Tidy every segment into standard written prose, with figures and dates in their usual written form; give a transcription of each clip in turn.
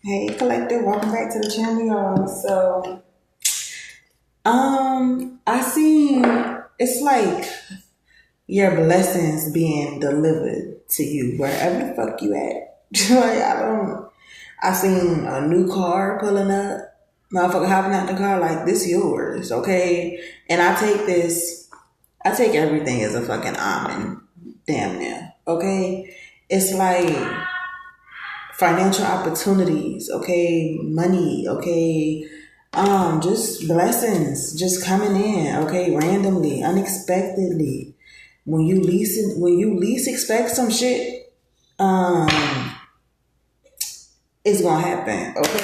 Hey, collective, welcome back to the channel, y'all. I seen it's like your blessings being delivered to you wherever the fuck you at. Like I seen a new car pulling up, motherfucker hopping out the car like this yours, okay? And I take everything as a fucking almond, damn near, okay? It's like financial opportunities, okay, money, okay, just blessings just coming in, okay, randomly, unexpectedly. When you least expect some shit, um, it's gonna happen, okay.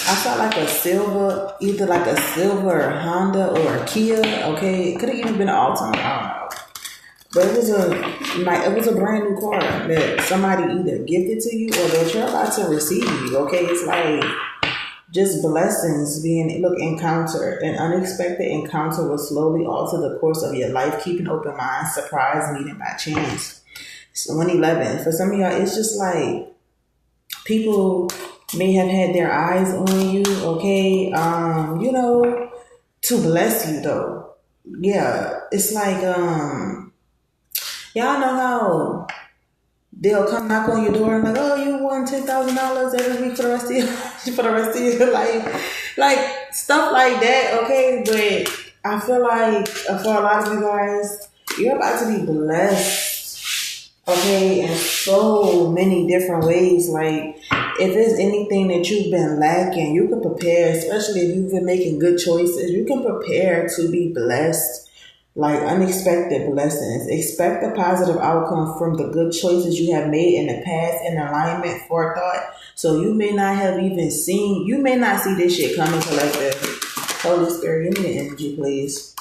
I felt like a silver, either like a silver Honda or a Kia, okay. It could have even been an Altima, I don't know. But it was a brand new car that somebody either gifted to you or that you're about to receive. Okay, it's like just blessings being encountered. An unexpected encounter will slowly alter the course of your life. Keep an open mind. Surprise meeting by chance. So 111. For some of y'all, it's just like people may have had their eyes on you. Okay, to bless you though. Yeah, it's like y'all know how they'll come knock on your door and like, oh, you won $10,000 every week for the rest of your for the rest of your life, like stuff like that. Okay, but I feel like for a lot of you guys, you're about to be blessed. Okay, in so many different ways. Like if there's anything that you've been lacking, you can prepare. Especially if you've been making good choices, you can prepare to be blessed like unexpected blessings. Expect a positive outcome from the good choices you have made in the past in alignment, forethought. So you may not have even seen, you may not see this shit coming, collective. Holy Spirit, give me the energy, please.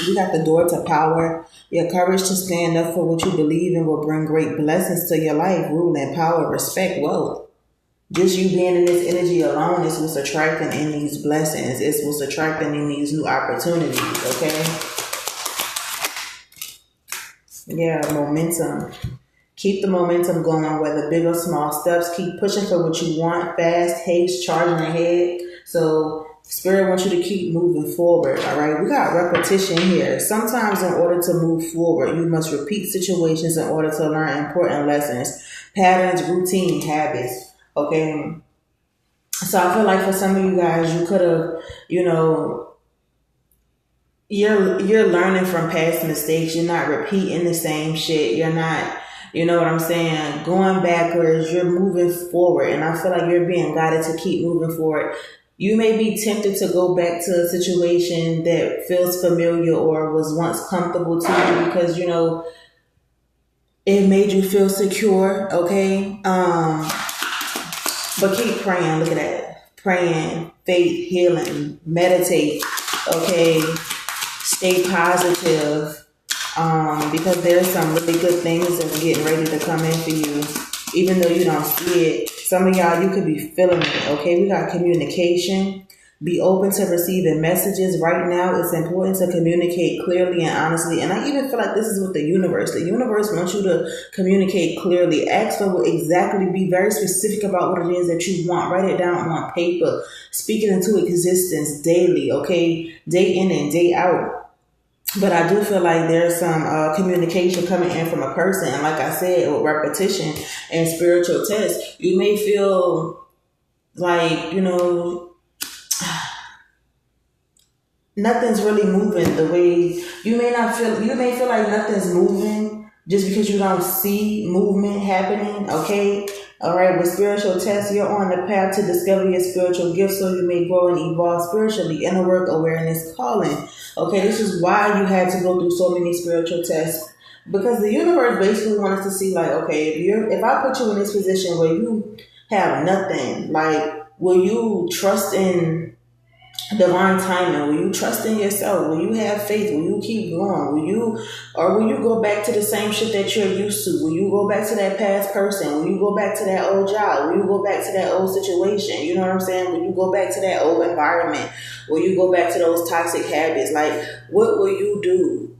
You got the door to power. Your courage to stand up for what you believe in will bring great blessings to your life. Rule and power, respect, wealth. Just you being in this energy alone is what's attracting in these blessings. It's what's attracting in these new opportunities, okay? Yeah, momentum. Keep the momentum going, whether big or small steps. Keep pushing for what you want. Fast, haste, charging ahead. So, Spirit wants you to keep moving forward, all right? We got repetition here. Sometimes, in order to move forward, you must repeat situations in order to learn important lessons, patterns, routine, habits, okay? So, I feel like for some of you guys, you could have, you're learning from past mistakes. You're not repeating the same shit. You're not, you know what I'm saying, going backwards. You're moving forward. And I feel like you're being guided to keep moving forward. You may be tempted to go back to a situation that feels familiar or was once comfortable to you because, it made you feel secure, okay? But keep praying. Look at that. Praying, faith, healing, meditate, okay? Stay positive, because there's some really good things that's getting ready to come in for you, even though you don't see it. Some of y'all, you could be feeling it, okay? We got communication. Be open to receiving messages. Right now, it's important to communicate clearly and honestly. And I even feel like this is with the universe. The universe wants you to communicate clearly. Ask for what exactly, be very specific about what it is that you want. Write it down on paper. Speak it into existence daily, okay? Day in and day out. But I do feel like there's some communication coming in from a person. And like I said, with repetition and spiritual tests, you may feel like, nothing's really moving the way you may feel like nothing's moving just because you don't see movement happening, okay? All right, with spiritual tests, you're on the path to discover your spiritual gifts so you may grow and evolve spiritually. Inner work, awareness, calling. Okay, this is why you had to go through so many spiritual tests. Because the universe basically wants to see, like, okay, if I put you in this position where you have nothing, like, will you trust in divine timing? Will you trust in yourself? Will you have faith? Will you keep going? Will you go back to the same shit that you're used to? Will you go back to that past person? Will you go back to that old job? Will you go back to that old situation? You know what I'm saying? Will you go back to that old environment? Will you go back to those toxic habits? Like, what will you do?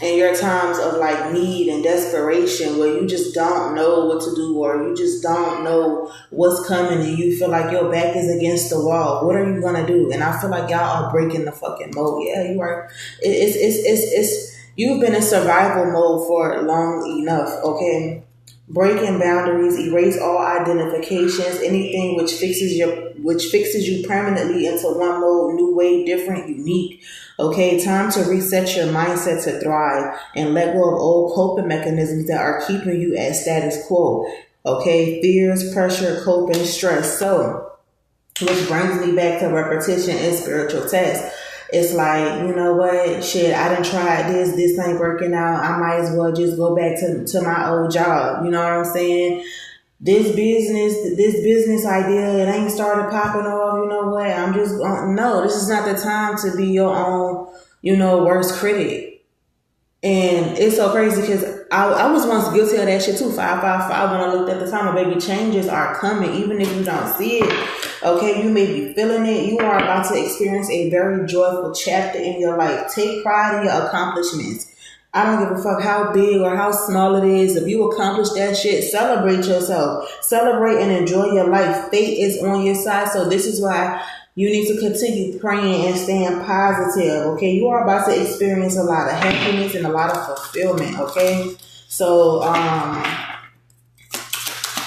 in your times of like need and desperation where you just don't know what to do or you just don't know what's coming and you feel like your back is against the wall, what are you gonna do? And I feel like y'all are breaking the fucking mode. Yeah, you are. It's you've been in survival mode for long enough, okay? Breaking boundaries, erase all identifications, anything which fixes you permanently into one mode, new way, different, unique. Okay, time to reset your mindset to thrive and let go of old coping mechanisms that are keeping you at status quo. Okay, fears, pressure, coping, stress. So, which brings me back to repetition and spiritual tests. It's like, you know what, shit, I done tried this ain't working out. I might as well just go back to my old job. You know what I'm saying? This business idea, it ain't started popping off. You know what? I'm just, no, this is not the time to be your own, worst critic. And it's so crazy because I was once guilty of that shit too. 555 when I looked at the time, baby, changes are coming, even if you don't see it. Okay, you may be feeling it. You are about to experience a very joyful chapter in your life. Take pride in your accomplishments. I don't give a fuck how big or how small it is. If you accomplish that shit, celebrate yourself. Celebrate and enjoy your life. Fate is on your side. So this is why you need to continue praying and staying positive, okay? You are about to experience a lot of happiness and a lot of fulfillment, okay? So,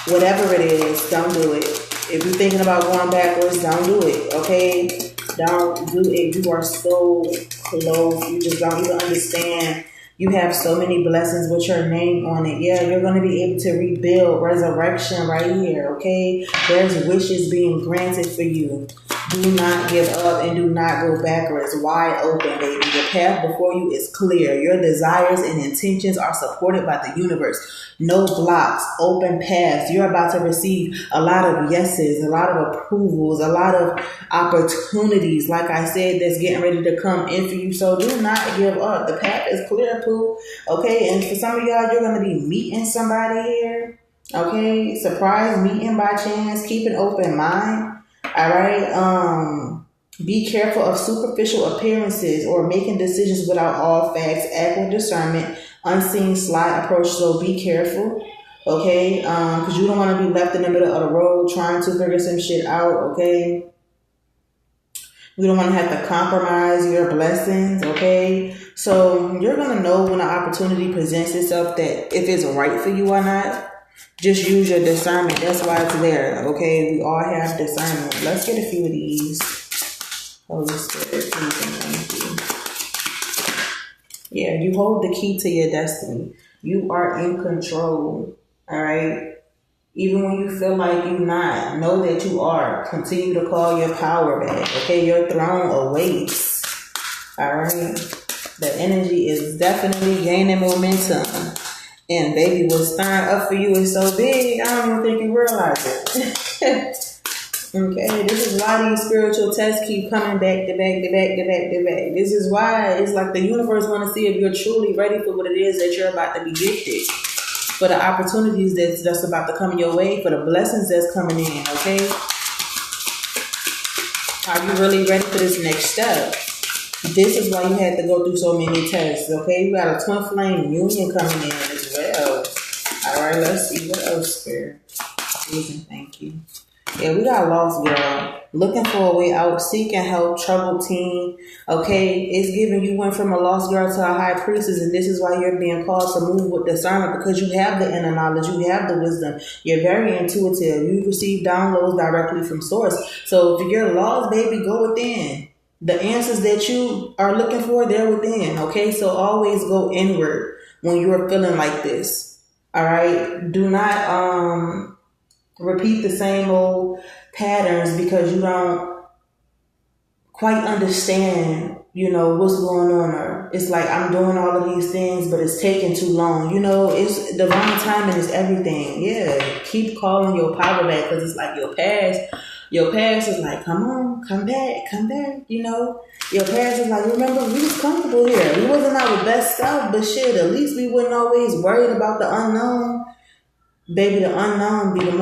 whatever it is, don't do it. If you're thinking about going backwards, don't do it, okay? Don't do it. You are so close. You just don't even understand. You have so many blessings with your name on it. Yeah, you're going to be able to rebuild resurrection right here, okay? There's wishes being granted for you. Do not give up and do not go backwards. Wide open, baby. The path before you is clear. Your desires and intentions are supported by the universe. No blocks, open paths. You're about to receive a lot of yeses, a lot of approvals, a lot of opportunities, like I said, that's getting ready to come in for you. So do not give up. The path is clear, poo. Okay, and for some of y'all, you're going to be meeting somebody here. Okay, surprise meeting by chance. Keep an open mind. All right. Be careful of superficial appearances or making decisions without all facts. Act with discernment. Unseen slide approach. So be careful. Okay. Because you don't want to be left in the middle of the road trying to figure some shit out. Okay. We don't want to have to compromise your blessings. Okay. So you're going to know when an opportunity presents itself that if it's right for you or not. Just use your discernment. That's why it's there. Okay, we all have discernment. Let's get a few of these. Holy Spirit, please and thank you. Yeah, you hold the key to your destiny. You are in control. All right. Even when you feel like you're not, know that you are. Continue to call your power back. Okay, your throne awaits. All right. The energy is definitely gaining momentum. And baby, what's stirring up for you is so big, I don't even think you realize it. Okay, this is why these spiritual tests keep coming back to back to back to back to back. This is why it's like the universe want to see if you're truly ready for what it is that you're about to be gifted. For the opportunities that's about to come your way, for the blessings that's coming in, okay? Are you really ready for this next step? This is why you had to go through so many tests, okay? You got a twin flame union coming in as well. All right, let's see what else, Spirit. Please and thank you. Yeah, we got lost, girl. Looking for a way out, seeking help, troubled teen. Okay, it's giving you went from a lost girl to a high priestess, and this is why you're being called to move with discernment because you have the inner knowledge, you have the wisdom. You're very intuitive. You receive downloads directly from source. So if you're lost, baby, go within. The answers that you are looking for, they're within, okay? So always go inward when you're feeling like this, all right? Do not repeat the same old patterns because you don't quite understand, what's going on. Or it's like, I'm doing all of these things, but it's taking too long. It's divine timing is everything. Yeah, keep calling your power back because it's like your past is like, come on, come back. Your past is like, remember, we was comfortable here. We wasn't our best self, but shit, at least we wasn't always worried about the unknown. Baby, the unknown be the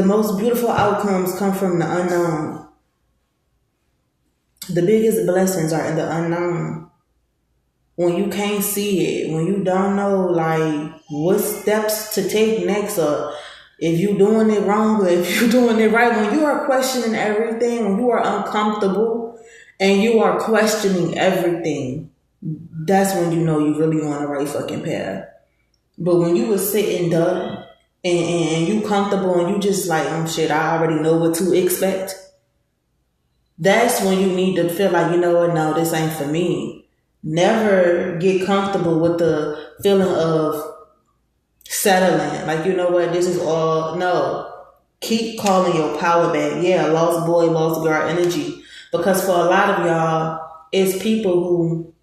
most beautiful outcomes come from the unknown. The biggest blessings are in the unknown. When you can't see it, when you don't know like what steps to take next, or if you doing it wrong or if you doing it right, when you are questioning everything, when you are uncomfortable and you are questioning everything, that's when you know you really on the right fucking path. But when you was sitting duck and you comfortable and you just like, shit, I already know what to expect, that's when you need to feel like, you know what, no, this ain't for me. Never get comfortable with the feeling of settling. Like, you know what, this is all, no. Keep calling your power back. Yeah, lost boy, lost girl energy. Because for a lot of y'all, it's people who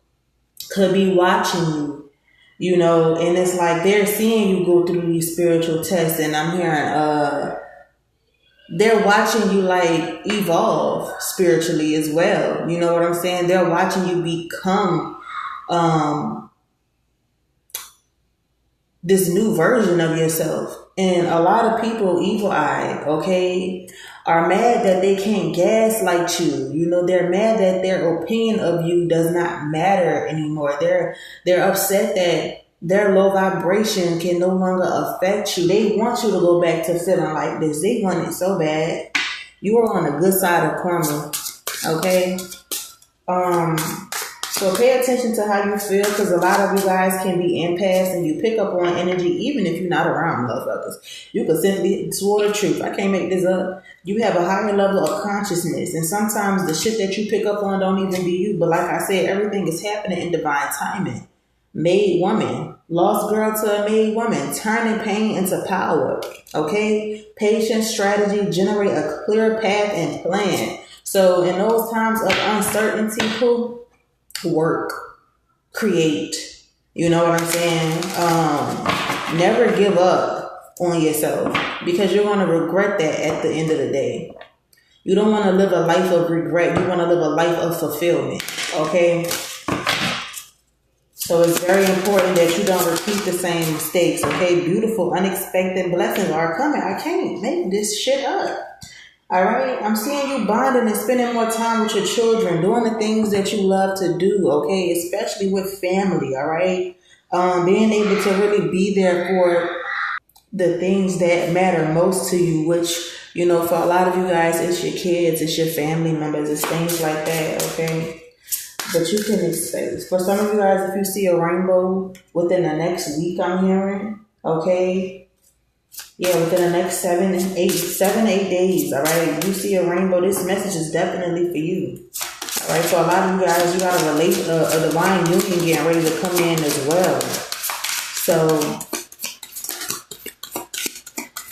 could be watching you, you know, and it's like they're seeing you go through these spiritual tests, and I'm hearing they're watching you like evolve spiritually as well. You know what I'm saying? They're watching you become this new version of yourself. And a lot of people, evil eye, okay, are mad that they can't gaslight you. You know, they're mad that their opinion of you does not matter anymore. They're upset that their low vibration can no longer affect you. They want you to go back to feeling like this. They want it so bad. You are on the good side of karma, okay? So pay attention to how you feel, because a lot of you guys can be empaths and you pick up on energy even if you're not around motherfuckers. You can simply swear the truth. I can't make this up. You have a higher level of consciousness, and sometimes the shit that you pick up on don't even be you. But like I said, everything is happening in divine timing. Made woman, lost girl to a made woman, turning pain into power. Okay? Patience, strategy, generate a clear path and plan. So in those times of uncertainty, work, create. You know what I'm saying? Never give up on yourself, because you're going to regret that at the end of the day. You don't want to live a life of regret. You want to live a life of fulfillment. Okay? So it's very important that you don't repeat the same mistakes. Okay? Beautiful, unexpected blessings are coming. I can't make this shit up. All right, I'm seeing you bonding and spending more time with your children, doing the things that you love to do, okay, especially with family, all right? Being able to really be there for the things that matter most to you, which, you know, for a lot of you guys, it's your kids, it's your family members, it's things like that, okay? But you can expect, for some of you guys, if you see a rainbow within the next week, I'm hearing, okay? Yeah, within the next 7, 8 days, all right? You see a rainbow, this message is definitely for you. All right, for a lot of you guys, you got a divine union getting ready to come in as well. So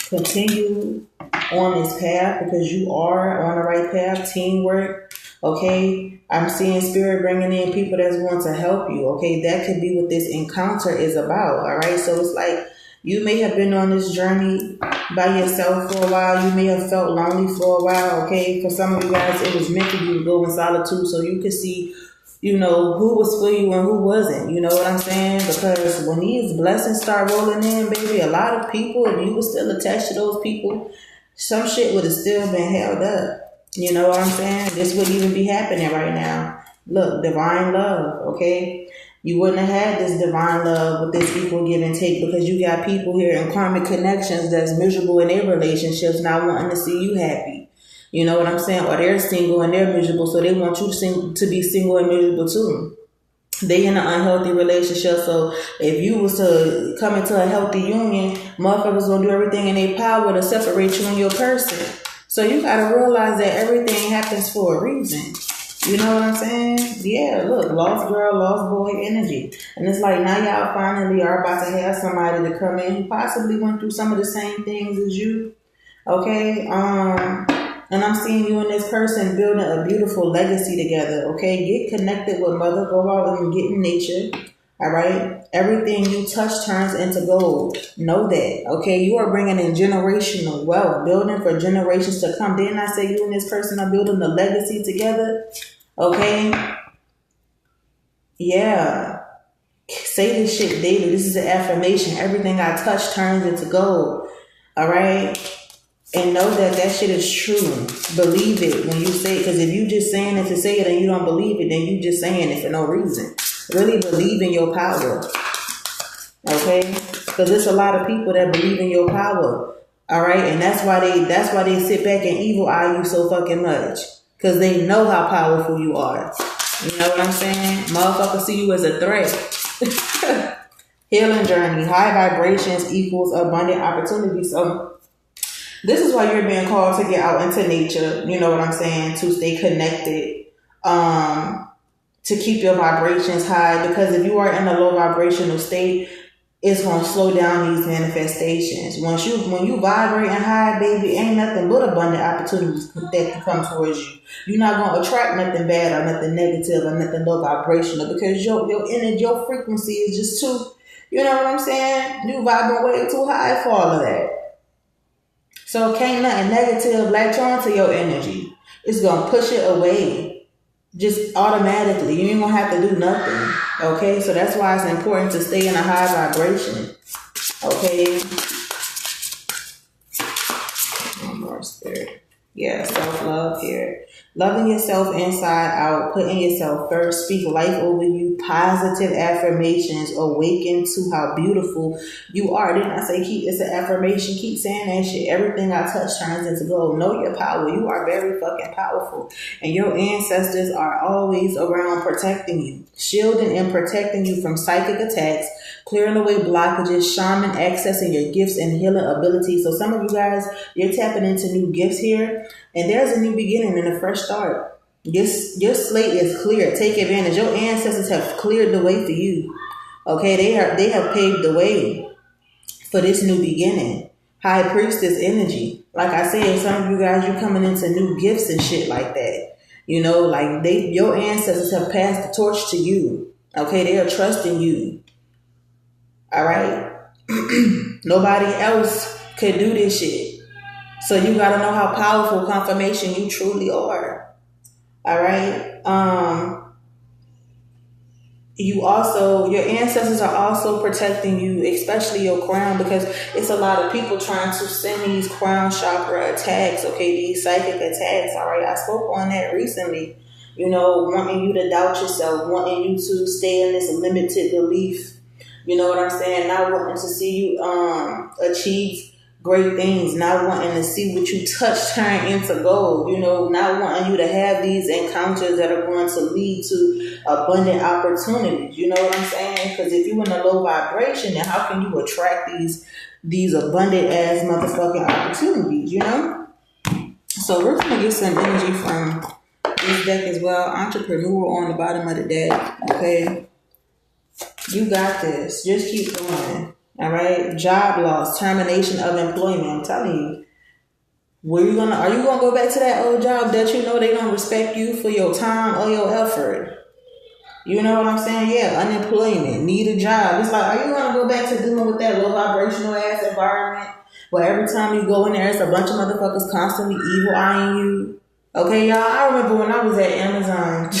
continue on this path, because you are on the right path. Teamwork, okay? I'm seeing spirit bringing in people that's going to help you, okay? That could be what this encounter is about, all right? So it's like, you may have been on this journey by yourself for a while. You may have felt lonely for a while, okay? For some of you guys, it was meant for you to go in solitude so you could see, you know, who was for you and who wasn't. You know what I'm saying? Because when these blessings start rolling in, baby, a lot of people, if you were still attached to those people, some shit would have still been held up. You know what I'm saying? This wouldn't even be happening right now. Look, divine love, okay? You wouldn't have had this divine love with this equal give and take, because you got people here in karmic connections that's miserable in their relationships, not wanting to see you happy. You know what I'm saying? Or they're single and they're miserable, so they want you to be single and miserable too. They in an unhealthy relationship, so if you was to come into a healthy union, motherfuckers gonna do everything in their power to separate you and your person. So you gotta realize that everything happens for a reason. You know what I'm saying? Yeah, look, lost girl, lost boy energy. And it's like now y'all finally are about to have somebody to come in who possibly went through some of the same things as you. Okay? And I'm seeing you and this person building a beautiful legacy together. Okay? Get connected with mother. Go out and get in nature. All right? Everything you touch turns into gold. Know that. Okay? You are bringing in generational wealth, building for generations to come. Didn't I say you and this person are building a legacy together? Okay? Yeah. Say this shit daily. This is an affirmation. Everything I touch turns into gold. All right? And know that that shit is true. Believe it when you say it. Because if you just saying it to say it and you don't believe it, then you just saying it for no reason. Really believe in your power. Okay? Because there's a lot of people that believe in your power. All right? And that's why they sit back and evil eye you so fucking much. Because they know how powerful you are. You know what I'm saying? Motherfuckers see you as a threat. Healing journey. High vibrations equals abundant opportunity. So this is why you're being called to get out into nature. You know what I'm saying? To stay connected. To keep your vibrations high. Because if you are in a low vibrational state, it's going to slow down these manifestations. When you vibrating high, baby, ain't nothing but abundant opportunities that can come towards you. You're not going to attract nothing bad or nothing negative or nothing low vibrational because your energy, your frequency is just too, you know what I'm saying? You vibing way too high for all of that. So can't nothing negative latch on to your energy. It's going to push it away. Just automatically. You ain't going to have to do nothing. Okay? So that's why it's important to stay in a high vibration. Okay? One more spirit. Yeah, self-love here. Loving yourself inside out, putting yourself first, speak life over you, positive affirmations, awaken to how beautiful you are. Didn't I say it's an affirmation? Keep saying that shit. Everything I touch turns into gold. Know your power. You are very fucking powerful. And your ancestors are always around protecting you, shielding and protecting you from psychic attacks, clearing away blockages, shaman accessing your gifts and healing abilities. So some of you guys, you're tapping into new gifts here. And there's a new beginning and a fresh start. Your slate is clear. Take advantage. Your ancestors have cleared the way for you. Okay, they have paved the way for this new beginning. High priestess energy. Like I said, some of you guys, you're coming into new gifts and shit like that. You know, like your ancestors have passed the torch to you. Okay, they are trusting you. All right. Nobody else could do this shit. So you got to know how powerful confirmation you truly are. All right. Your ancestors are also protecting you, especially your crown, because it's a lot of people trying to send these crown chakra attacks. Okay. These psychic attacks. All right. I spoke on that recently, you know, wanting you to doubt yourself, wanting you to stay in this limited belief. You know what I'm saying? Not wanting to see you, achieve great things, not wanting to see what you touch turn into gold, you know, not wanting you to have these encounters that are going to lead to abundant opportunities. You know what I'm saying? Because if you're in a low vibration, then how can you attract these abundant ass motherfucking opportunities, you know? So we're going to get some energy from this deck as well. Entrepreneur on the bottom of the deck, okay? You got this. Just keep going. All right, job loss, termination of employment. I'm telling you, are you gonna go back to that old job that you know they don't respect you for your time or your effort? You know what I'm saying? Yeah, unemployment, need a job. It's like, are you gonna go back to dealing with that low vibrational ass environment where every time you go in there, it's a bunch of motherfuckers constantly evil eyeing you? Okay, y'all. I remember when I was at Amazon.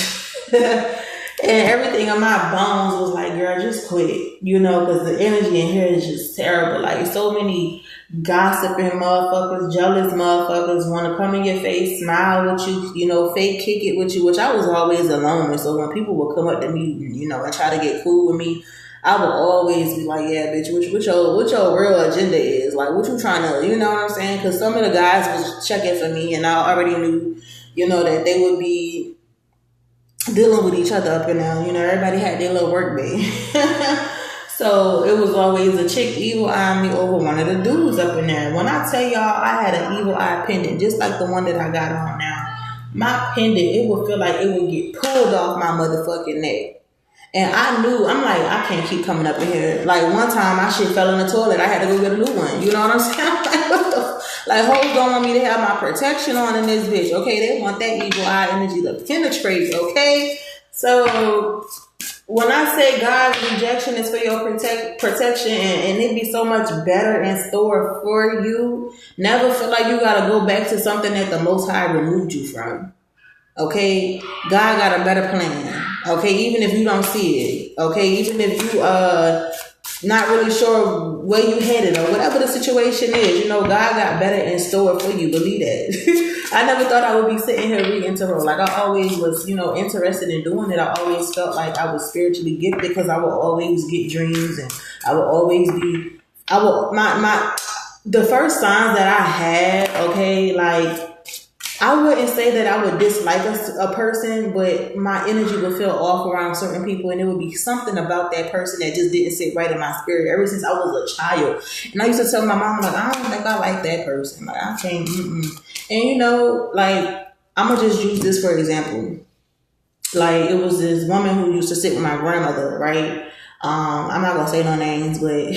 And everything in my bones was like, girl, just quit. You know, because the energy in here is just terrible. Like, so many gossiping motherfuckers, jealous motherfuckers want to come in your face, smile with you, you know, fake kick it with you, which I was always alone. So when people would come up to me, you know, and try to get cool with me, I would always be like, yeah, bitch, what your real agenda is. Like, what you trying to, you know what I'm saying? Because some of the guys was checking for me, and I already knew, you know, that they would be dealing with each other up and down. You know, everybody had their little work day. So it was always a chick evil eyeing me over one of the dudes up in there. When I tell y'all I had an evil eye pendant, just like the one that I got on now, my pendant, it would feel like it would get pulled off my motherfucking neck. And I knew, I'm like, I can't keep coming up in here. Like, one time my shit fell in the toilet. I had to go get a new one. You know what I'm saying? Like, what the like, hoes don't want me to have my protection on in this bitch. Okay, they want that evil eye energy to penetrate. Okay, so when I say God's rejection is for your protection, and it be so much better in store for you, never feel like you gotta go back to something that the Most High removed you from. Okay, God got a better plan. Okay, even if you don't see it. Okay, even if you not really sure where you headed or whatever the situation is. God got better in store for you. Believe that. I never thought I would be sitting here reading tarot. Like I always was, interested in doing it. I always felt like I was spiritually gifted because I would always get dreams and I would always be. The first signs that I had, okay, like. I wouldn't say that I would dislike a person, but my energy would feel off around certain people, and it would be something about that person that just didn't sit right in my spirit ever since I was a child. And I used to tell my mom, like, I don't think I like that person. Like, I can't, And, like, I'm going to just use this for example. Like, it was this woman who used to sit with my grandmother, right? I'm not going to say no names, but...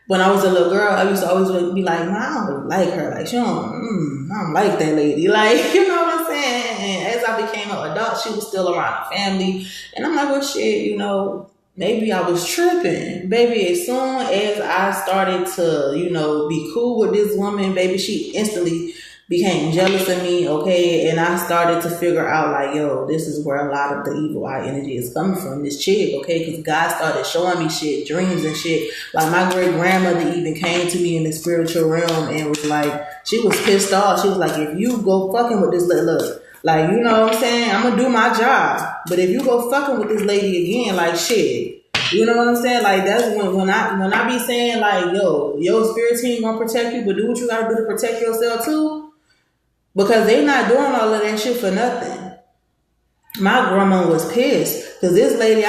When I was a little girl, I used to always be like, I don't like her. Like, I don't like that lady. Like, you know what I'm saying? And as I became an adult, she was still around the family. And I'm like, well, shit, maybe I was tripping. Baby, as soon as I started to, be cool with this woman, baby, she instantly became jealous of me, okay? And I started to figure out, like, yo, this is where a lot of the evil eye energy is coming from, this chick, okay? Because God started showing me shit, dreams and shit. Like, my great-grandmother even came to me in the spiritual realm and was like, she was pissed off. She was like, if you go fucking with this look, like, you know what I'm saying? I'm going to do my job. But if you go fucking with this lady again, like, shit. You know what I'm saying? Like, that's when I be saying, like, yo, your spirit team gonna protect you, but do what you gotta do to protect yourself too. Because they not doing all of that shit for nothing. My grandma was pissed. Because this lady,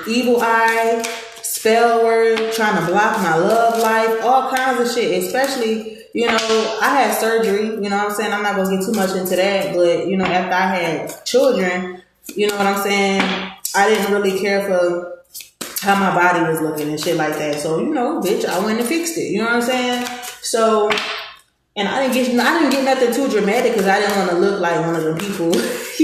evil eye, spell word, trying to block my love life, all kinds of shit. Especially, I had surgery, you know what I'm saying? I'm not going to get too much into that. But, after I had children, you know what I'm saying? I didn't really care for how my body was looking and shit like that. So, bitch, I went and fixed it. You know what I'm saying? So... And I didn't get nothing too dramatic because I didn't want to look like one of them people. If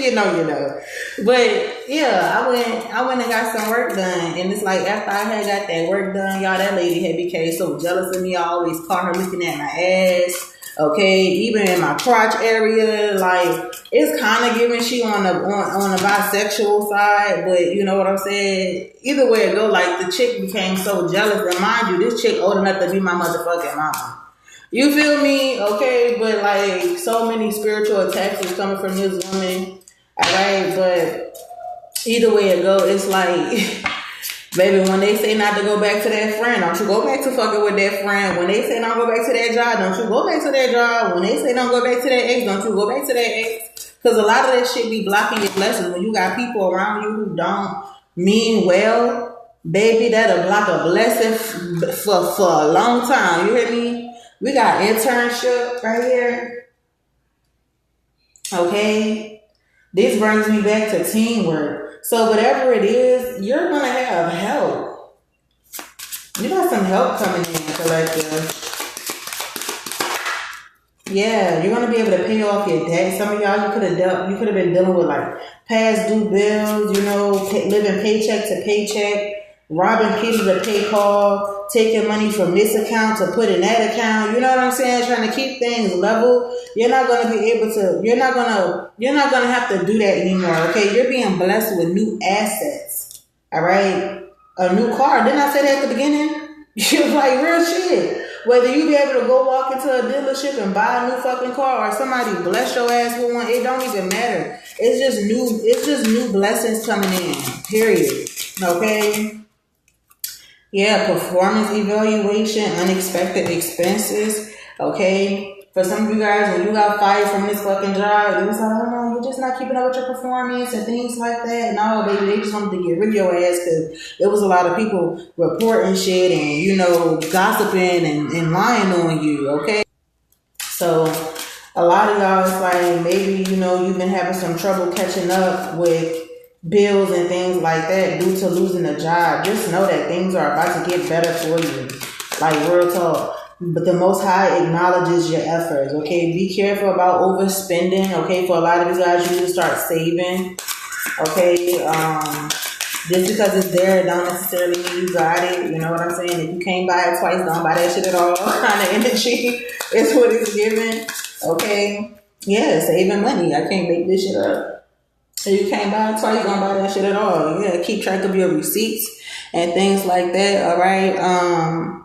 you know. But yeah, I went and got some work done. And it's like after I had got that work done, y'all, that lady had became so jealous of me. I always caught her looking at my ass. Okay, even in my crotch area, like it's kind of giving she on the bisexual side, but you know what I'm saying? Either way it go, like the chick became so jealous. And mind you, this chick old enough to be my motherfucking mama. You feel me? Okay, but like so many spiritual attacks is coming from this woman. Alright, but either way it go, it's like, baby, when they say not to go back to that friend, don't you go back to fucking with that friend. When they say don't go back to that job, don't you go back to that job. When they say don't go back to that ex, don't you go back to that ex. Because a lot of that shit be blocking your blessings. When you got people around you who don't mean well, baby, that'll block a blessing for a long time. You hear me? We got internship right here. Okay. This brings me back to teamwork. So whatever it is, you're going to have help. You got some help coming in, collective. Yeah, you're going to be able to pay off your debt. Some of y'all, you could have been dealing with like past due bills, living paycheck to paycheck. Robbing Peter to pay Paul, taking money from this account to put in that account. You know what I'm saying? Trying to keep things level. You're not going to be able to, you're not going to have to do that anymore. Okay. You're being blessed with new assets. All right. A new car. Didn't I say that at the beginning? You're like real shit. Whether you be able to go walk into a dealership and buy a new fucking car or somebody bless your ass with one, it don't even matter. It's just new blessings coming in. Period. Okay. Yeah, performance evaluation, unexpected expenses, okay? For some of you guys, when you got fired from this fucking job, it was like, oh no, you're just not keeping up with your performance and things like that. No, baby, they just wanted to get rid of your ass because there was a lot of people reporting shit and, gossiping and lying on you, okay? So, a lot of y'all, it's like maybe, you've been having some trouble catching up with bills and things like that due to losing a job. Just know that things are about to get better for you. Like real talk. But the Most High acknowledges your efforts. Okay, be careful about overspending. Okay, for a lot of you guys, you need to start saving. Okay, just because it's there, don't necessarily mean you got it. You know what I'm saying? If you can't buy it twice, don't buy that shit at all. Kind of energy is what it's giving. Okay, yeah, saving money. I can't make this shit up. If you can't buy it twice, you gonna buy that shit at all. Yeah, keep track of your receipts and things like that. All right.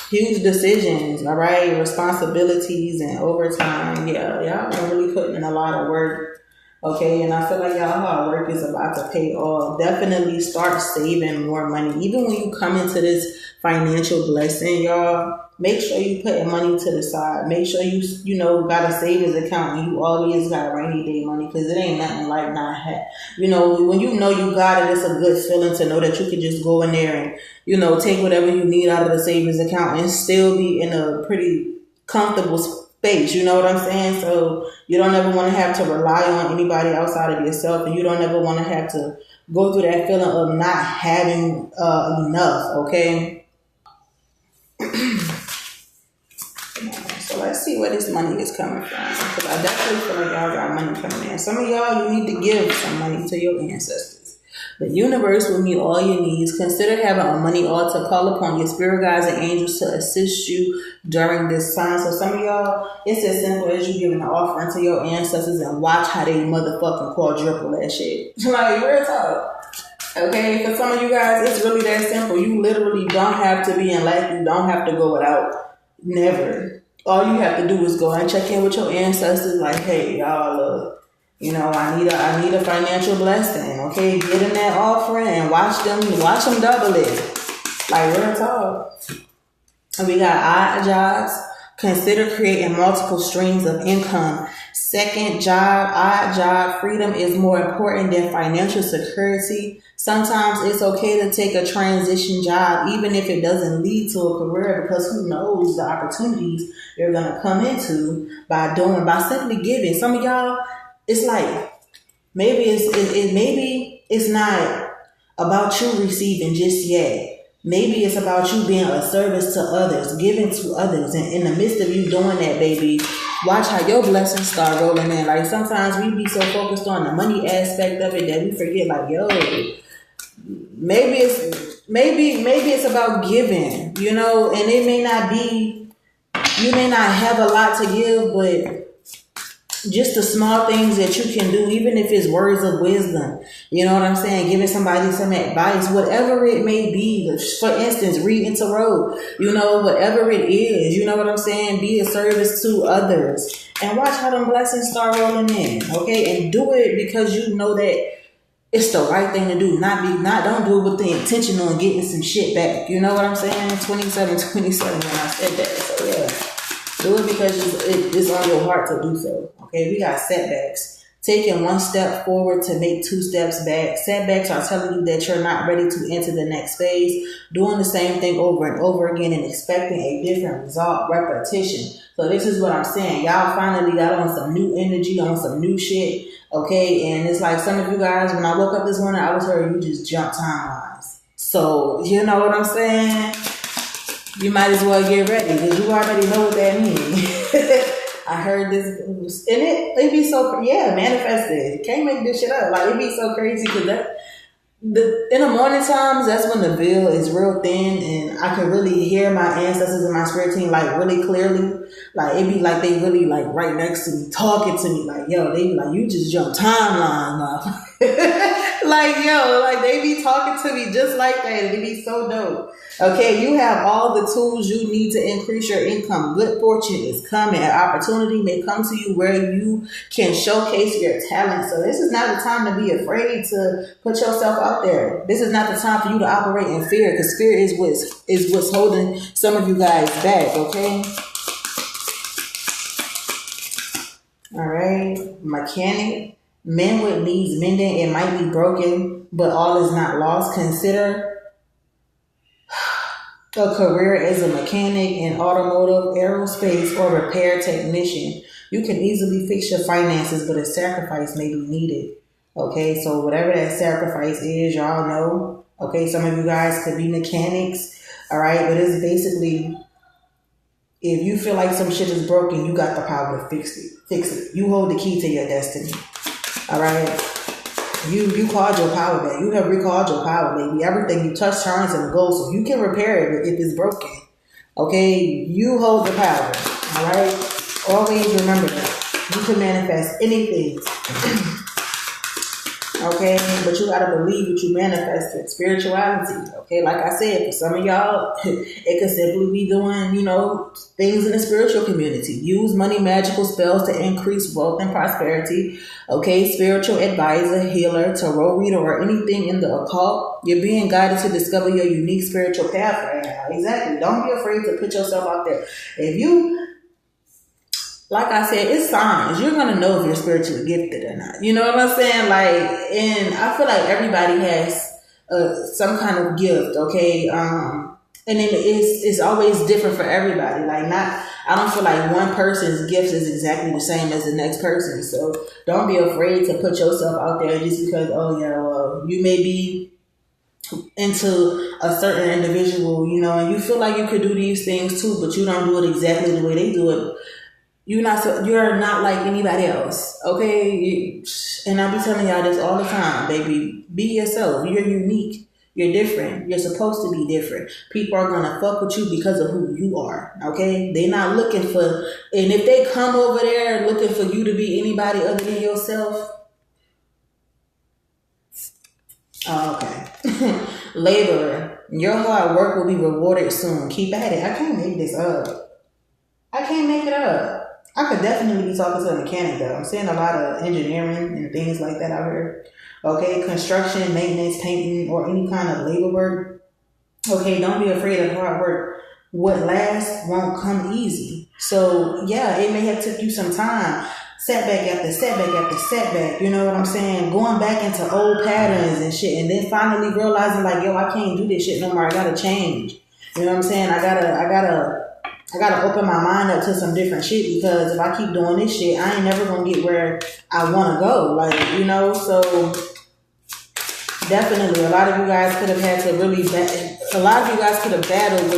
Huge decisions. All right. Responsibilities and overtime. Yeah, y'all been really putting in a lot of work. Okay, and I feel like y'all hard work is about to pay off. Definitely start saving more money. Even when you come into this financial blessing, y'all, make sure you putting money to the side. Make sure you got a savings account and you always got rainy day money, because it ain't nothing like not have. When you know you got it, it's a good feeling to know that you can just go in there and take whatever you need out of the savings account and still be in a pretty comfortable space. You know what I'm saying? So you don't ever want to have to rely on anybody outside of yourself, and you don't ever want to have to go through that feeling of not having enough. Okay. So let's see where this money is coming from, because I definitely feel like y'all got money coming in. Some of y'all, you need to give some money to your ancestors. The universe will meet all your needs. Consider having a money altar. Call upon your spirit guides and angels to assist you during this time. So some of y'all, it's as simple as you giving an offering to your ancestors and watch how they motherfucking quadruple that shit. Like, real talk. Okay, for some of you guys, it's really that simple. You literally don't have to be in lack. You don't have to go without. Never. All you have to do is go and check in with your ancestors. Like, hey, y'all, look. I need a financial blessing. Okay, get in that offering and watch them double it. Like, real talk. And we got odd jobs. Consider creating multiple streams of income. Second job, odd job. Freedom is more important than financial security. Sometimes it's okay to take a transition job, even if it doesn't lead to a career, because who knows the opportunities you're gonna come into by simply giving. Some of y'all, it's like maybe it's not about you receiving just yet. Maybe it's about you being a service to others, giving to others, and in the midst of you doing that, baby, watch how your blessings start rolling in. Like, sometimes we be so focused on the money aspect of it that we forget, like, yo, maybe it's about giving, and it may not be, you may not have a lot to give, but just the small things that you can do, even if it's words of wisdom, you know what I'm saying? Giving somebody some advice, whatever it may be. For instance, reading tarot, whatever it is, you know what I'm saying? Be a service to others and watch how them blessings start rolling in, okay? And do it because you know that it's the right thing to do. Don't do it with the intention on getting some shit back. You know what I'm saying? 27 when I said that. So yeah. Do it because it's on your heart to do so. Okay, we got setbacks. Taking one step forward to make two steps back. Setbacks are telling you that you're not ready to enter the next phase. Doing the same thing over and over again and expecting a different result. Repetition. So this is what I'm saying. Y'all finally got on some new energy, on some new shit. Okay, and it's like some of you guys, when I woke up this morning, I was heard you just jump timelines. So, you know what I'm saying? You might as well get ready because you already know what that means. I heard this, and it be so, manifested. Can't make this shit up. Like, it be so crazy because in the morning times, that's when the veil is real thin, and I can really hear my ancestors and my spirit team like really clearly. Like, it be like they really like right next to me, talking to me. Like, yo, they be like, you just jump timeline up. Like, yo, like they be talking to me just like that. It be so dope. Okay, you have all the tools you need to increase your income. Good fortune is coming. An opportunity may come to you where you can showcase your talent. So this is not the time to be afraid to put yourself out there. This is not the time for you to operate in fear, because fear is what's holding some of you guys back. Okay. All right, mechanic. Men with needs mending. It might be broken, but all is not lost. Consider a career as a mechanic in automotive, aerospace, or repair technician. You can easily fix your finances, but a sacrifice may be needed. Okay, so whatever that sacrifice is, y'all know. Okay, some of you guys could be mechanics. All right, but it's basically, if you feel like some shit is broken, you got the power to fix it. You hold the key to your destiny. All right. You called your power back. You have recalled your power, baby. Everything you touch turns into gold, so you can repair it if it's broken. Okay? You hold the power. All right? Always remember that. You can manifest anything. Okay, but you gotta believe what you manifested. Spirituality. Okay, like I said, for some of y'all, it could simply be doing, things in the spiritual community. Use money magical spells to increase wealth and prosperity. Okay, spiritual advisor, healer, tarot reader, or anything in the occult. You're being guided to discover your unique spiritual path right now. Exactly. Don't be afraid to put yourself out there. If you, like I said, it's signs. You're going to know if you're spiritually gifted or not. You know what I'm saying? And I feel like everybody has some kind of gift, okay? And then it's always different for everybody. I don't feel like one person's gift is exactly the same as the next person. So don't be afraid to put yourself out there just because, you may be into a certain individual, and you feel like you could do these things too, but you don't do it exactly the way they do it. You're not like anybody else, okay? And I be telling y'all this all the time, baby. Be yourself. You're unique. You're different. You're supposed to be different. People are gonna fuck with you because of who you are, okay? They're not looking for, and if they come over there looking for you to be anybody other than yourself, okay. Laborer, your hard work will be rewarded soon. Keep at it. I can't make this up. I can't make it up. I could definitely be talking to a mechanic though. I'm seeing a lot of engineering and things like that out here. Okay, construction, maintenance, painting, or any kind of labor work. Okay, don't be afraid of hard work. What lasts won't come easy. So yeah, it may have took you some time. Setback after setback after setback. You know what I'm saying? Going back into old patterns and shit, and then finally realizing like, yo, I can't do this shit no more. I gotta change. You know what I'm saying? I gotta open my mind up to some different shit, because if I keep doing this shit, I ain't never gonna get where I wanna go. So definitely a lot of you guys could have had to a lot of you guys could have battled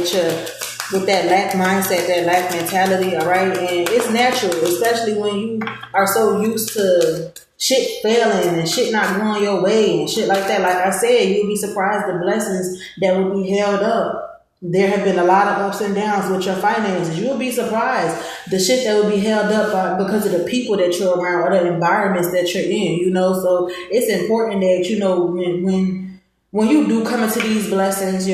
with that lack mindset, that lack mentality, all right? And it's natural, especially when you are so used to shit failing and shit not going your way and shit like that. Like I said, you'll be surprised the blessings that will be held up. There have been a lot of ups and downs with your finances. You'll be surprised the shit that will be held up because of the people that you're around or the environments that you're in, So it's important that, when you do come into these blessings,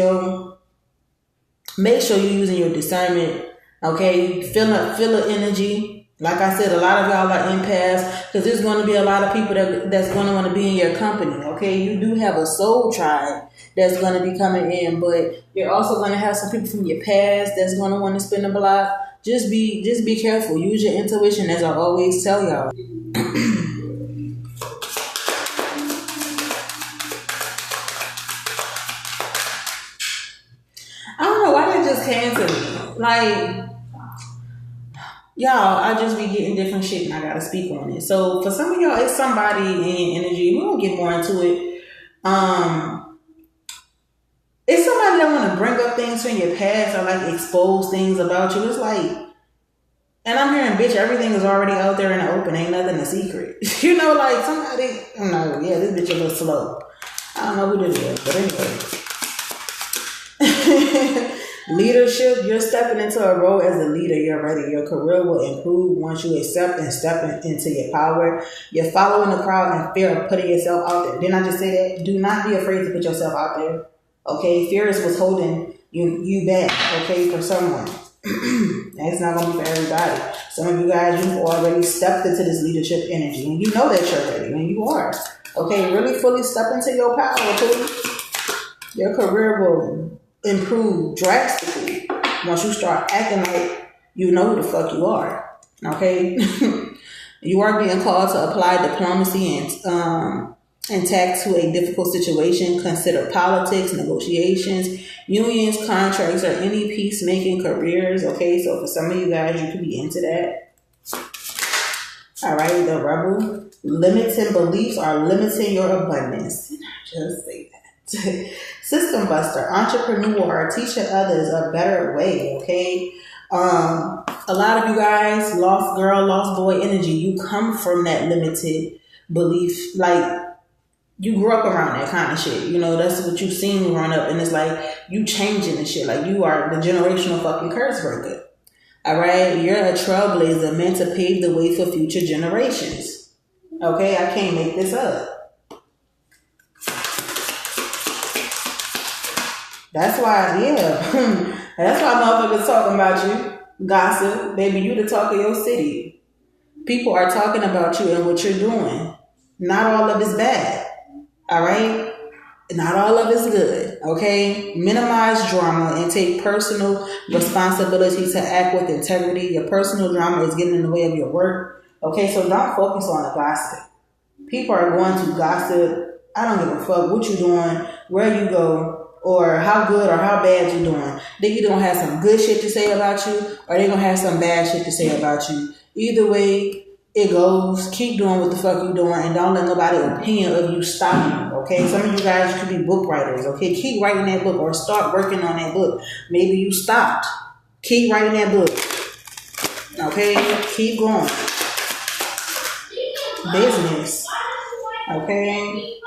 make sure you're using your discernment, okay? Feel the energy. Like I said, a lot of y'all are empaths, because there's going to be a lot of people that's going to want to be in your company, okay? You do have a soul tribe that's going to be coming in, but you're also going to have some people from your past that's going to want to spin the block. Just be careful. Use your intuition, as I always tell y'all. I don't know why that just came to me. Y'all, I just be getting different shit and I gotta speak on it. So for some of y'all, it's somebody in your energy. We won't get more into it. It's somebody that want to bring up things from your past or expose things about you. It's and I'm hearing, bitch, everything is already out there in the open. Ain't nothing a secret. Somebody, this bitch a little slow. I don't know who this is, but anyway. Leadership, you're stepping into a role as a leader. You're ready. Your career will improve once you accept and step into your power. You're following the crowd in fear of putting yourself out there. Didn't I just say that? Do not be afraid to put yourself out there. Okay? Fear is what's holding you back, okay, for someone. And it's not going to be for everybody. Some of you guys, you've already stepped into this leadership energy, and you know that you're ready, and you are. Okay? Really fully step into your power, please. Your career will improve drastically once you start acting like you know who the fuck you are. Okay? You are being called to apply diplomacy and tact to a difficult situation. Consider politics, negotiations, unions, contracts, or any peacemaking careers. Okay, so for some of you guys, you could be into that. All right, the rebel. Limiting beliefs are limiting your abundance. Just say that. System buster, entrepreneur, teaching others a better way, okay? A lot of you guys, lost girl, lost boy energy, you come from that limited belief, you grew up around that kind of shit, that's what you've seen growing up, and it's you changing the shit, you are the generational fucking curse breaker, all right? You're a trailblazer meant to pave the way for future generations, okay? I can't make this up. That's why, yeah. That's why motherfuckers talking about you. Gossip. Baby, you the talk of your city. People are talking about you and what you're doing. Not all of it's bad. All right? Not all of it's good. Okay? Minimize drama and take personal responsibility to act with integrity. Your personal drama is getting in the way of your work. Okay? So don't focus on the gossip. People are going to gossip. I don't give a fuck what you doing, where you go, or how good or how bad you doing. They either gonna have some good shit to say about you, or they gonna have some bad shit to say about you. Either way it goes, keep doing what the fuck you doing, and don't let nobody's opinion of you stop you. Okay, some of you guys could be book writers. Okay, keep writing that book or start working on that book. Maybe you stopped. Keep writing that book. Okay, keep going. Business. Okay?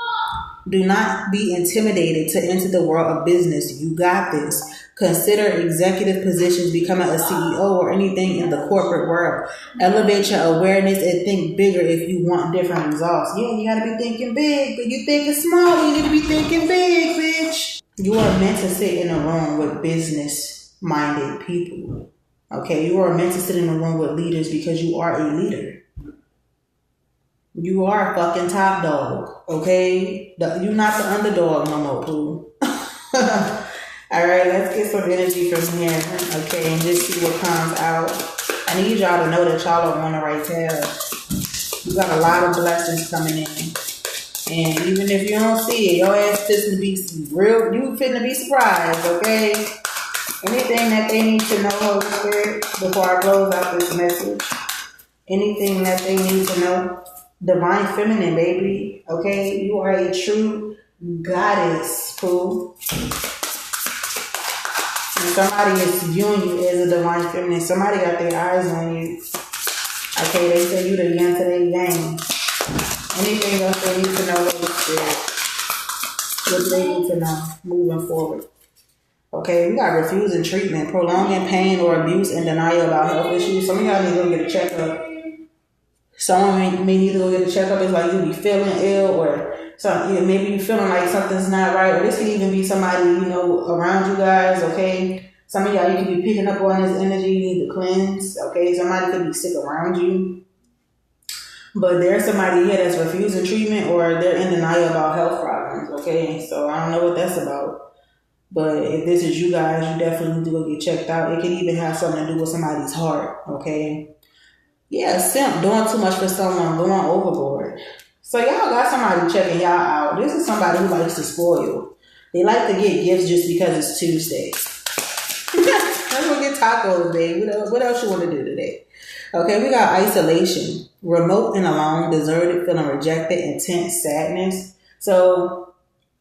Do not be intimidated to enter the world of business. You got this. Consider executive positions, becoming a CEO or anything in the corporate world. Elevate your awareness and think bigger if you want different results. Yeah, you gotta be thinking big, but you thinking small. You need to be thinking big, bitch. You are meant to sit in a room with business-minded people. Okay? You are meant to sit in a room with leaders because you are a leader. You are a fucking top dog, okay? You're not the underdog no more, boo. Alright, let's get some energy from here, okay? And just see what comes out. I need y'all to know that y'all are on the right path. You got a lot of blessings coming in. And even if you don't see it, your ass finna be real, you finna be surprised, okay? Anything that they need to know, Holy Spirit, before I close out this message. Anything that they need to know. Divine feminine, baby. Okay? You are a true goddess, fool. And somebody is viewing you as a divine feminine. Somebody got their eyes on you. Okay, they say you the yin to their yang. Anything else they need to know, Holy Spirit? What they need to know moving forward. Okay, we got refusing treatment, prolonging pain or abuse and denial about health issues. Some of y'all need to go get a checkup. Someone may need to go get a checkup. It's like you be feeling ill, or maybe you feeling like something's not right. Or this could even be somebody, around you guys, okay? Some of y'all, you could be picking up on this energy. You need to cleanse, okay? Somebody could be sick around you. But there's somebody here that's refusing treatment or they're in denial about health problems, okay? So I don't know what that's about. But if this is you guys, you definitely need to go get checked out. It could even have something to do with somebody's heart, okay? Yeah, simp, doing too much for someone, going overboard. So y'all got somebody checking y'all out. This is somebody who likes to spoil. They like to get gifts just because it's Tuesday. Let's go get tacos, babe. What else you want to do today? Okay, we got isolation. Remote and alone, deserted, feeling rejected, intense sadness. So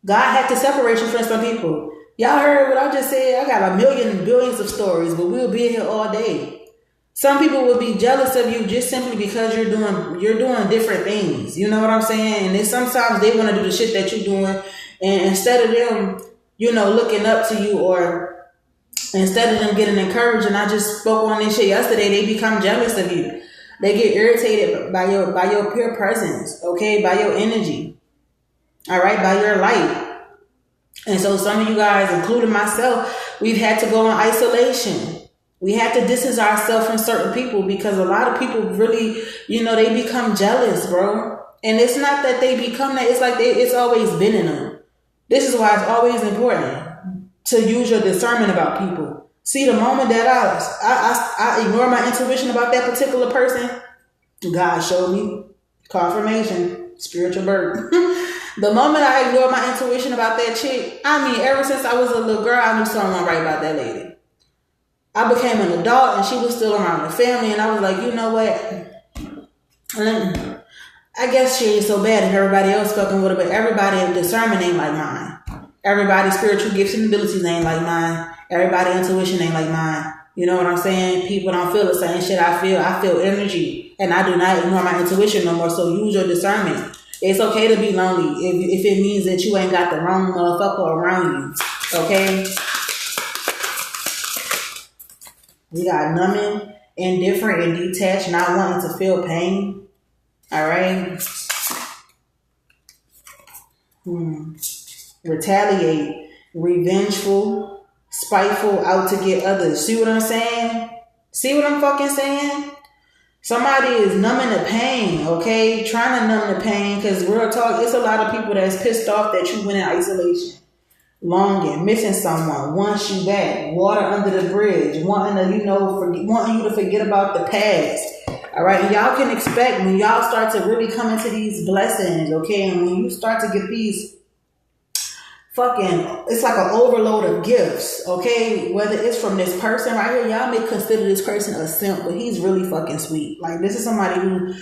God had to separate you from some people. Y'all heard what I just said? I got a million, billions of stories, but we'll be here all day. Some people will be jealous of you just simply because you're doing different things. You know what I'm saying? And then sometimes they want to do the shit that you're doing, and instead of them, looking up to you, or instead of them getting encouraged, and I just spoke on this shit yesterday, they become jealous of you. They get irritated by your pure presence, okay? By your energy. All right, by your light. And so some of you guys, including myself, we've had to go in isolation. We have to distance ourselves from certain people because a lot of people really, they become jealous, bro. And it's not that they become that. It's like it's always been in them. This is why it's always important to use your discernment about people. See, the moment that I ignore my intuition about that particular person, God showed me confirmation, spiritual birth. The moment I ignore my intuition about that chick, ever since I was a little girl, I knew something right about that lady. I became an adult and she was still around the family, and I was like, you know what? I guess she ain't so bad and everybody else fucking with her, but everybody's discernment ain't like mine. Everybody's spiritual gifts and abilities ain't like mine. Everybody's intuition ain't like mine. You know what I'm saying? People don't feel the same shit I feel. I feel energy, and I do not ignore my intuition no more, so use your discernment. It's okay to be lonely if it means that you ain't got the wrong motherfucker around you, okay? We got numbing, indifferent, and detached, not wanting to feel pain. All right? Retaliate. revengeful, spiteful, out to get others. See what I'm saying? See what I'm fucking saying? Somebody is numbing the pain, okay? Trying to numb the pain, because real talk, it's a lot of people that's pissed off that you went in isolation. Longing, missing someone, wants you back, water under the bridge, wanting to, wanting you to forget about the past. All right, and y'all can expect when y'all start to really come into these blessings, okay, and when you start to get these fucking, it's like an overload of gifts, okay, whether it's from this person right here, y'all may consider this person a simp, but he's really fucking sweet. Like, this is somebody who,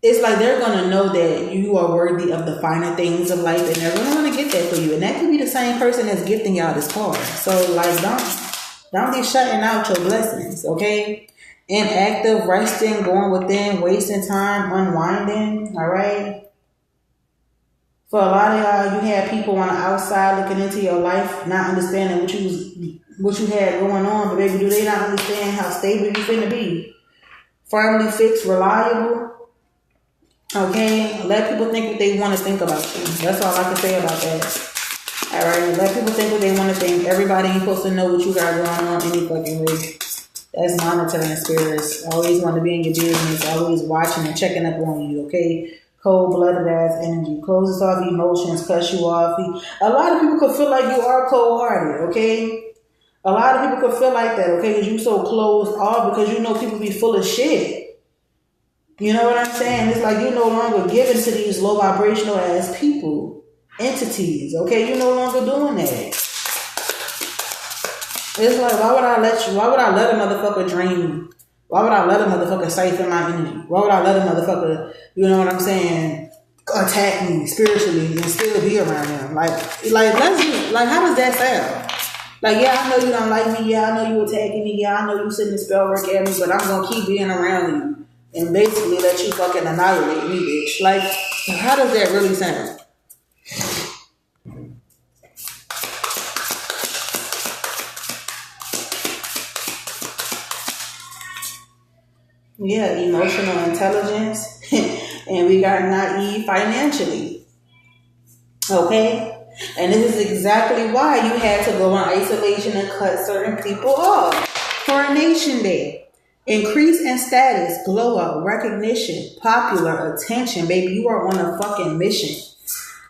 it's like they're going to know that you are worthy of the finer things of life, and they're going to get that for you. And that could be the same person that's gifting y'all this card. So, like, don't be shutting out your blessings, okay? Inactive, resting, going within, wasting time, unwinding, all right? For a lot of y'all, you had people on the outside looking into your life, not understanding what you had going on, but baby, do they not understand how stable you finna be? Firmly fixed, reliable. Okay, let people think what they want to think about you. That's all I can say about that. Alright, let people think what they want to think. Everybody ain't supposed to know what you got going on any fucking way. That's monitoring spirits. Always want to be in your business. Always watching and checking up on you, okay? Cold-blooded ass energy. Closes off emotions, cuts you off. A lot of people could feel like you are cold-hearted, okay? A lot of people could feel like that, okay? Because you so closed off, because you know people be full of shit. You know what I'm saying? It's like you're no longer giving to these low vibrational ass people, entities. Okay, you're no longer doing that. It's like, why would I let a motherfucker drain me? Why would I let a motherfucker siphon my energy? Why would I let a motherfucker, you know what I'm saying, attack me spiritually and still be around them? Like how does that sound? Like, yeah, I know you don't like me. Yeah, I know you attacking me. Yeah, I know you sitting spell work at me, but I'm gonna keep being around you. And basically let you fucking annihilate me, bitch. Like, how does that really sound? Yeah, emotional intelligence. And we got naive financially. Okay? And this is exactly why you had to go on isolation and cut certain people off. Coronation Day. Increase in status, glow up, recognition, popular, attention. Baby, you are on a fucking mission.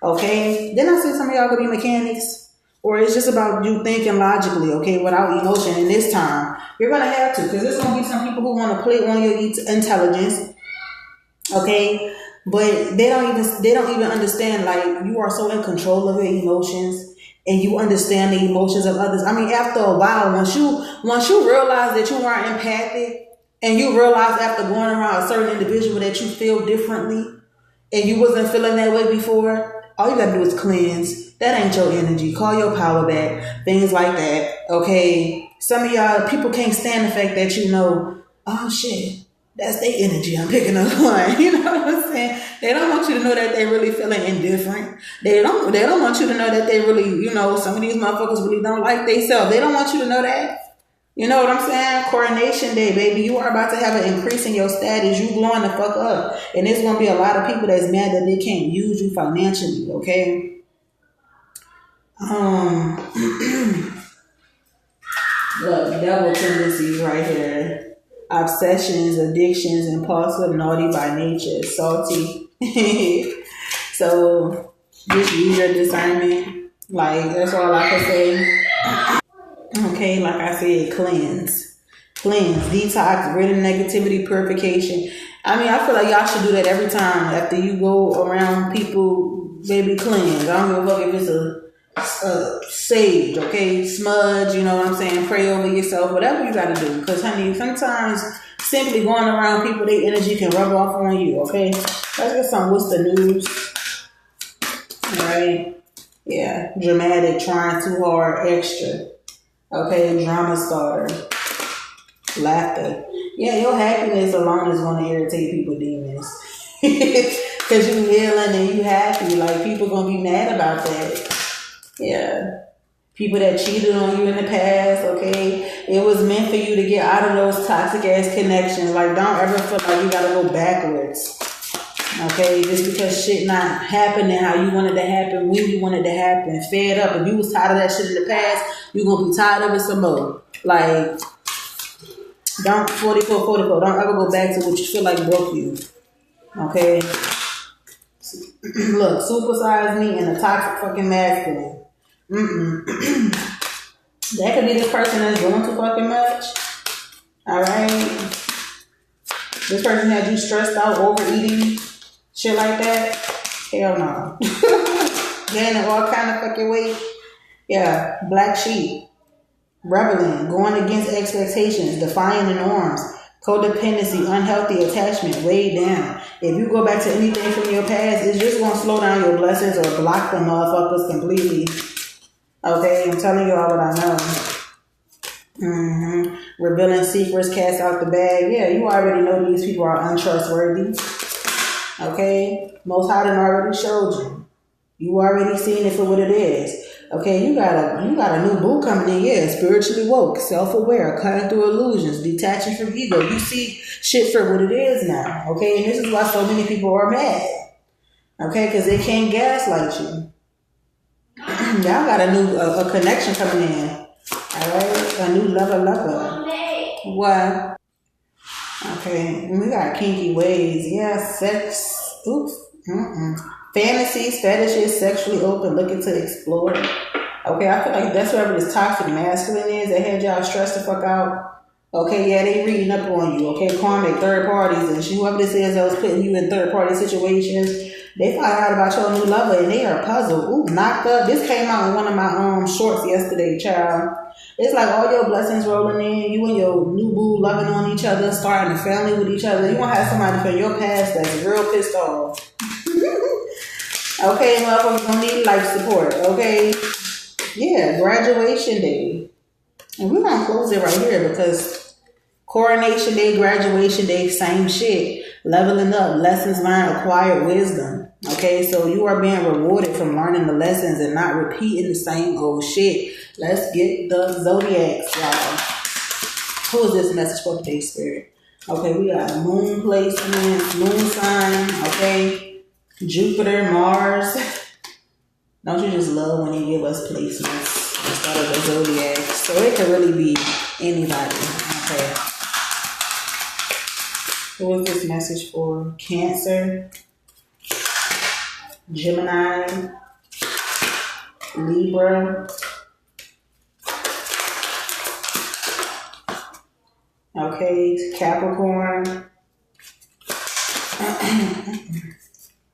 Okay? Then I say some of y'all could be mechanics. Or it's just about you thinking logically, okay, without emotion. And this time, you're going to have to. Because there's going to be some people who want to play on your intelligence. Okay? But they don't even understand, like, you are so in control of your emotions. And you understand the emotions of others. I mean, after a while, once you realize that you aren't empathic, and you realize after going around a certain individual that you feel differently, and you wasn't feeling that way before, all you gotta do is cleanse. That ain't your energy. Call your power back. Things like that. Okay. Some of y'all people can't stand the fact that you know, oh shit, that's their energy I'm picking up on. You know what I'm saying? They don't want you to know that they really feeling indifferent. They don't want you to know that they really, some of these motherfuckers really don't like themselves. They don't want you to know that. You know what I'm saying? Coronation Day, baby. You are about to have an increase in your status. You blowing the fuck up. And there's going to be a lot of people that's mad that they can't use you financially, okay? Look, devil tendencies right here. Obsessions, addictions, impulsive, naughty by nature, salty. So, just use your discernment. Like, that's all I can say. Okay, like I said, cleanse, detox, rid of negativity, purification. I mean, I feel like y'all should do that every time after you go around people. Baby, cleanse. I don't give a fuck if it's a sage, okay, smudge. You know what I'm saying? Pray over yourself, whatever you gotta do. Because honey, sometimes simply going around people, their energy can rub off on you. Okay, let's get some. What's the news? All right, yeah, dramatic, trying too hard, extra. Okay, drama starter. Laughter. Yeah, your happiness alone is going to irritate people demons. Because you healing and you happy. Like, people going to be mad about that. Yeah. People that cheated on you in the past, okay? It was meant for you to get out of those toxic ass connections. Like, don't ever feel like you got to go backwards. Okay, just because shit not happening how you wanted to happen, when you wanted to happen, fed up. If you was tired of that shit in the past, you gonna be tired of it some more. Like, don't 44. Don't ever go back to what you feel like broke you. Okay? Look, supersize me and a toxic fucking masculine. That could be this person that's doing too fucking much. Alright? This person had you stressed out, overeating, shit like that. Hell no. Gaining all kind of fucking weight. Yeah, black sheep. Rebelling, going against expectations, defying the norms, codependency, unhealthy attachment, weighed down. If you go back to anything from your past, it's just going to slow down your blessings or block them motherfuckers completely. Okay, I'm telling you all what I know. Revealing secrets, cast out the bag. Yeah, you already know these people are untrustworthy. Okay, Most High done already showed you. You already seen it for what it is. Okay, you got a new boo coming in. Yeah, spiritually woke, self-aware, cutting through illusions, detaching from ego. You see shit for what it is now. Okay, and this is why so many people are mad. Okay, because they can't gaslight you. Y'all got a new a connection coming in. All right, a new lover. What? Okay, and we got kinky ways. Yeah, sex. Oops. Fantasies, fetishes, sexually open, looking to explore. Okay, I feel like that's whatever this toxic masculine is that had y'all stressed the fuck out. Okay, yeah, they reading up on you. Okay, karmic third parties and whoever this is that was putting you in third party situations. They find out about your new lover and they are puzzled. Ooh, knocked up. This came out in one of my shorts yesterday, child. It's like all your blessings rolling in. You and your new boo loving on each other, starting a family with each other. You gonna have somebody from your past that's real pissed off. Okay, motherfuckers gonna need life support. Okay, yeah, graduation day, and we're gonna close it right here because coronation day, graduation day, same shit. Leveling up, lessons learned, acquired wisdom. Okay, so you are being rewarded from learning the lessons and not repeating the same old shit. Let's get the zodiacs, y'all. Who is this message for today, Spirit? Okay, we got moon placement, moon sign. Okay. Jupiter, Mars. Don't you just love when you give us placements instead of the zodiac? So it could really be anybody. Okay. What was this message for? Cancer, Gemini, Libra. Okay, Capricorn.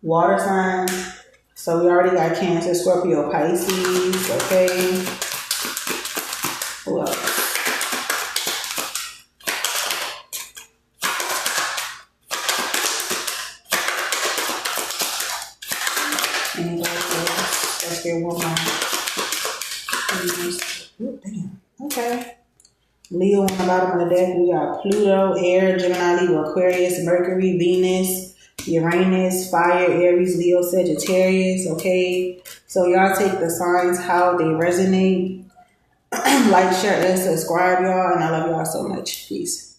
Water signs. So we already got Cancer, Scorpio, Pisces. Okay. Who else? Anybody else? Let's get one more. Oh, damn. Okay. Leo on the bottom of the deck. We got Pluto, Air, Gemini, Libra, Aquarius, Mercury, Venus, Uranus, Fire, Aries, Leo, Sagittarius. Okay, so y'all take the signs how they resonate. Like, share, and subscribe, y'all, and I love y'all so much. Peace.